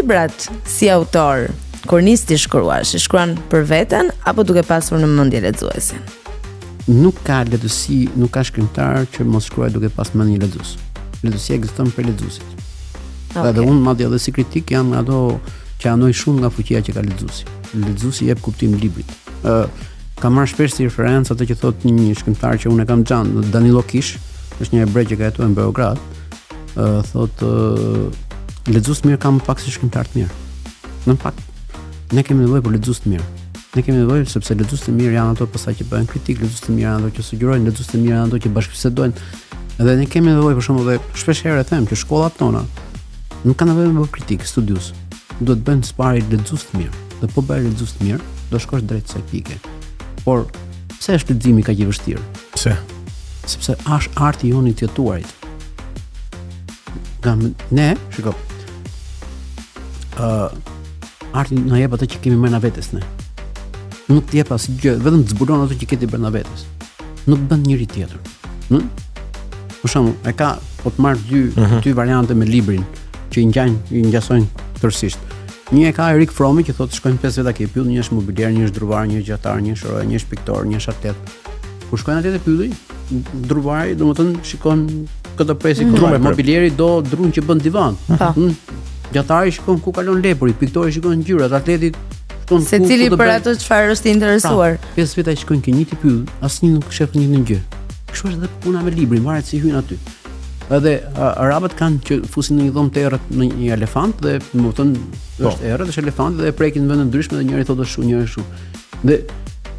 librat si autor, kur nis ti shkruash, i shkruan për veten apo duke pasur në mendje lexuesin? Nuk ka lehtësi, nuk ka shkrimtar që mos shkruaj duke pas mendje lexues. Lehtësia ekziston për lexuesit. Okay. Edhe unë madje edhe si kritik jam ato që anoj shumë nga fuqia që ka lexuesi. Lexuesi jep kuptim librit. Kam marrë shpesh si referencë atë që thot një shkrimtar që unë e kam xhan, Danilo Kish, është një hebre që ka jetuar në Beograd. Thot lexues mirë kam pak si shkrimtar të mirë. Në fakt ne kemi nevojë për lexues të mirë. Ne kemi nevojë sepse lexues të mirë janë ato pastaj që bëjnë kritik, lexues të mirë janë ato që sugjerojnë, lexues të mirë janë ato që bashkëbisedojnë. Edhe ne kemi nevojë për shembull dhe shpesh herë them që shkollat tona nuk kanë nevojë për kritik, studios. Duhet bëjnë spari lexues të mirë. Dhe po bëj lexues të mirë, do shkosh drejt kësaj pike. Por pse është leximi kaq i vështirë? Pse? Sepse është arti jon i të jetuarit. Ne, shiko. Arti na jep atë që kemi brenda vetes ne. Nuk të jep asgjë, vetëm të zbulon ato që ke ti brenda vetes. Nuk bën njëri tjetër. Për shembull, e ka po të marr dy variante me librin që i ngjasojnë tërësisht. Një e ka Erik Fromi që thotë shkojnë 5 veta ke pyll, një është mobilier, një është druvar, një është gjatar, një është shorë, një është piktor, një është artet. Kur shkojnë atje te pylli, druvari, domethënë shikon këtë presi mobilieri do drun që bën divan. Gjatari shikon ku kalon lepuri, piktori shikon ngjyrat, atleti shikon secili për ato çfarë është i interesuar. 5 veta shkojnë ke njëti pyll, asnjë nuk shef një gjë. Kështu është edhe puna me librin, varet si hyn aty. Edhe arabët kanë që fusin në një dhomë të errët në një elefant dhe domethënë është errët, është elefant dhe e prekin në vende ndryshme dhe njëri thotë shu, njëri shu. Dhe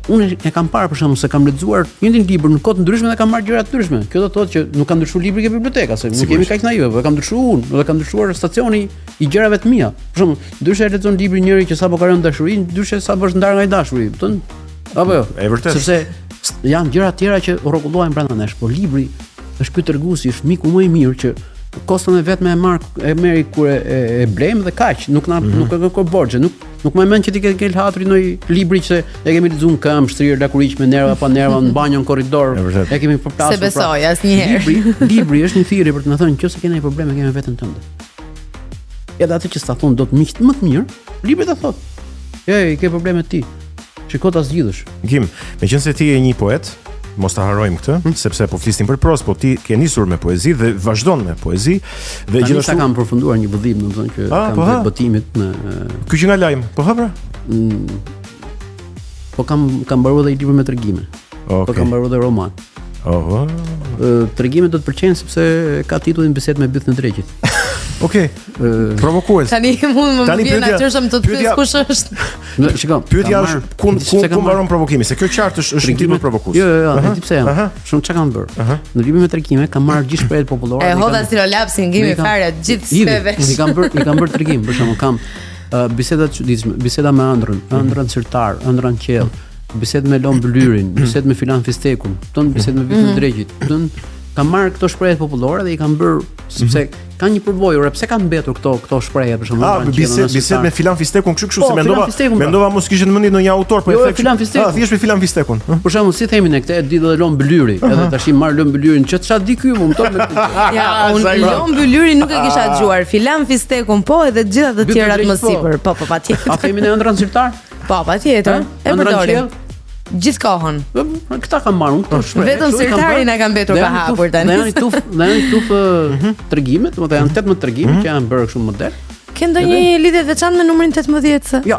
unë e kam parë për shembull se kam lexuar një libër në kohë të ndryshme dhe kam marrë gjëra të ndryshme. Kjo do të thotë që nuk ka ndryshuar libri ke biblioteka, se nuk jemi kaq naiv, por ka ndryshuar unë, dhe ka ndryshuar stacioni i gjërave të mia. Për shembull, ndryshe e lexon librin njëri që sapo ka rënë dashurinë, ndryshe sapo është ndarë nga dashuri, kupton? Apo jo? E vërtetë. Sepse janë gjëra të tjera që rregullohen brenda nesh, por libri është ky treguesi, është miku më i mirë që kostën e vetme e merri kur e blejmë dhe kaq, nuk e kërkoj borxhe, nuk më mend që ti ke hatri në libri që e kemi lexuar në këmbë, shtrirë lakuriç me nerva pa nerva në banjo në korridor. E kemi përplasur. Se besoj asnjëherë. Libri është një thirrje për të na thënë nëse ke ndonjë problem me veten tënde. Edhe atë që sta thon dot miq më të mirë, libri ta thot. I ke probleme ti. Shiko ta zgjidhësh. Gim, meqense ti je një poet, mos ta harrojmë këtë, sepse po flisnim për prozë, po ti ke nisur me poezi dhe vazhdon me poezi dhe gjithashtu kam përfunduar një vëllim, domethënë që kam vetë botimit në Ky që nga lajm, po ha pra? Po kam mbaruar edhe një libër me tregime. Po kam mbaruar edhe roman. Tregimet do të pëlqejnë sepse ka titullin Bisedë me bythën e dreqit. Okej. Provokues. Tani mund më vjen natyrshëm të pyes kush është. Shikoj. Pyetja është ku mbaron provokimi, se kjo qartë është një libër provokues. Jo, e di pse jam. Shumë çka kam bërë. Në librin me tregime kam marrë gjithë shprehjet popullore. E hodha stilolapsin ngimi fare gjithë speve. I kam bërë tregim, për shembull kam biseda të çuditshme, biseda me ëndrrën, ëndrrën sirtar, ëndrrën qell, bisedë me lom blyrin, bisedë me filan fistekun, bisedë me bythën e dreqit. Kam marrë këto shprehje popullore dhe i kam bërë sepse ka një përvojë, pse kanë mbetur këto shprehje për shembull. Bisedë me filan fistekun, kështu se mendova mos kishte në mendje ndonjë autor, po e thek filan fistekun. Thjesht me filan fistekun. Për shembull, si themin ne këtë, e di dhe lom blyri, edhe tash i marr lom blyrin, ç'a di ky më kupton me këtë. Ja, unë lom blyrin nuk e kisha dëgjuar, filan fistekun po edhe të gjitha të tjerat më sipër. Po, patjetër. A themi ne ëndrrën sirtar? Po, patjetër. E përdorim. Gjithë kohën. Këta kam marrë këto shprehje. Vetëm sirtari na kanë mbetur pa hapur tani. Ne janë tuf tregimet, domethënë janë 18 tregime që janë bërë kështu model. Ke ndonjë lidhje të veçantë me numrin 18? Jo.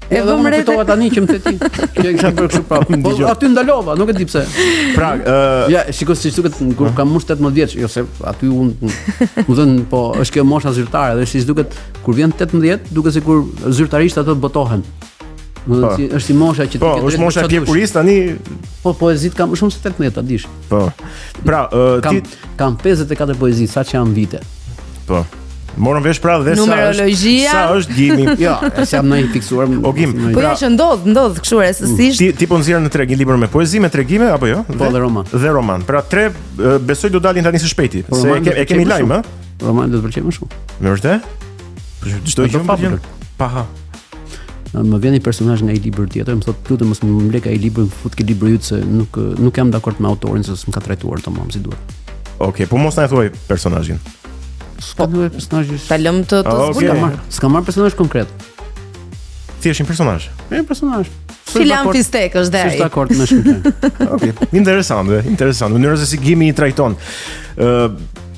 E vëm re tani që më the ti. Që e kisha bërë kështu prapë. Po aty ndalova, nuk e di pse. Pra, ja, shikoj si duket kur kam mosh 18 vjeç, jo se aty unë, më thën, po është kjo mosha zyrtare dhe si duket kur vjen 18, duket sikur zyrtarisht ato botohen. Është si mosha që ti ke drejtë. Po, është mosha pjekurist tani. Po poezit kam shumë se 18, ta dish. Po. Pra, ti kam 54 poezi, sa që janë vite. Po. Morën vesh pra dhe numerologjia. Sa është gjimi? Jo, s'jam ndonjë fiksuar. O gjim. Po ja që ndodh kështu rastësisht. Ti po nxjerr në treg një libër me poezi, me tregime apo jo? Po, dhe roman. Dhe roman. Pra tre besoj do dalin tani së shpejti, se e kemi lajm, ë? Roman do të pëlqej më shumë. Me vërtet? Çdo gjë më pëlqen. Paha. Më vjen një personazh nga një libër tjetër, më thotë lutem mos më mlek ai libër, fut ke librin yt se nuk jam dakord me autorin se s'm ka trajtuar tamam si duhet. Okej, po mos na e thuaj personazhin. S'ka ndonjë personazh. Ta lëm të zbulojmë. S'ka marr personazh konkret. Thjesht një personazh. Një personazh. Filan Fistek është dhe ai. Është dakord me shkrimtar. Okej. Interesant. Mënyra se si Gimi i trajton.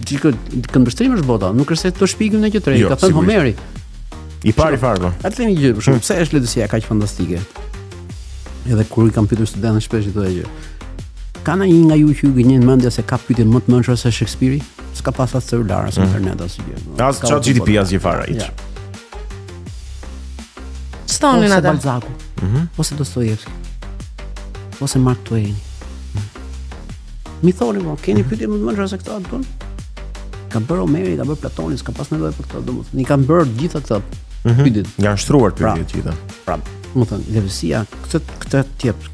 Këndvështrimi është bota, nuk është se të shpikëm në që tre, ka thënë Homeri. I pari fare. Atë themi gjë, për shembull, pse është letësia kaq fantastike? Edhe kur I kam pyetur studentët shpesh këtë gjë. Ka ndonjë nga ju që ju gënjen mendja se ka pyetje më të mëndshme se Shakespeare? S'ka pas as celular, as internet, as gjë. As ChatGPT as gjë fare hiç. Stonin ata. Balzaku. Ose Dostojevski. Ose Mark Twain. Mi thoni, keni pyetje më të mëndshme se këto atë? Ka bërë Homeri, ka bërë Platoni, s'ka pas nevojë për këto, domethënë I kanë bërë gjitha këto pyetje. Janë shtruar pyetjet gjitha. Pra, domethënë, letësia këtë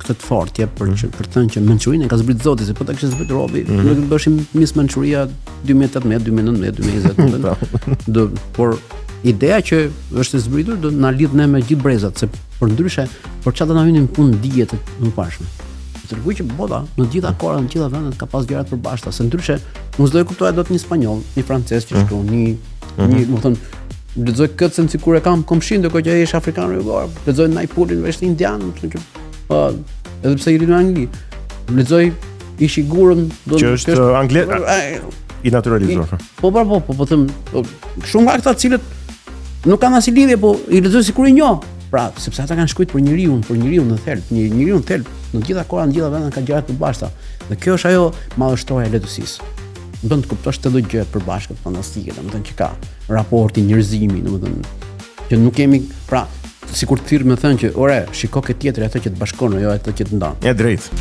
të fortë jep për të thënë që mençurinë ka zbrit Zoti, se po ta kishte zbritur Robi, nuk bëshim Miss Mençuria 2018, 2019, 2020. Por ideja që është e zbritur do na lidh ne me gjithë brezat, se përndryshe, por çfarë do na hynin punë dijet e mëparshme. Tërguj që bota në gjitha korat, në gjitha vendet ka pas gjëra të përbashkëta, se ndryshe mos do e kuptoja dot një spanjoll, një francez që shkruan, një, domethënë, lexoj këtën sikur e kam komshin, ndërkohë që ai është afrikan rregullor, lexoj Naipulin, është indian, që edhe pse I ri në Angli. Lexoj Ishigurën, që është anglisht I naturalizuar. Po them, shumë nga këta të cilët nuk kanë asnjë lidhje, po I lexoj sikur I njoh. Pra, sepse ata kanë shkruajtur për njeriu në thelb, njeriu në thelb, në gjitha korat, në gjitha vendet ka gjëra të përbashkëta. Dhe kjo është ajo madhështoria e letësisë. Bën të kuptosh çdo gjë të përbashkët fantastike, domethënë që ka raporti njerëzimi, domethënë që nuk kemi, pra, sikur të thirr më thënë që, ore, shiko këtë tjetër atë që të bashkon, jo atë që të ndan. Drejt.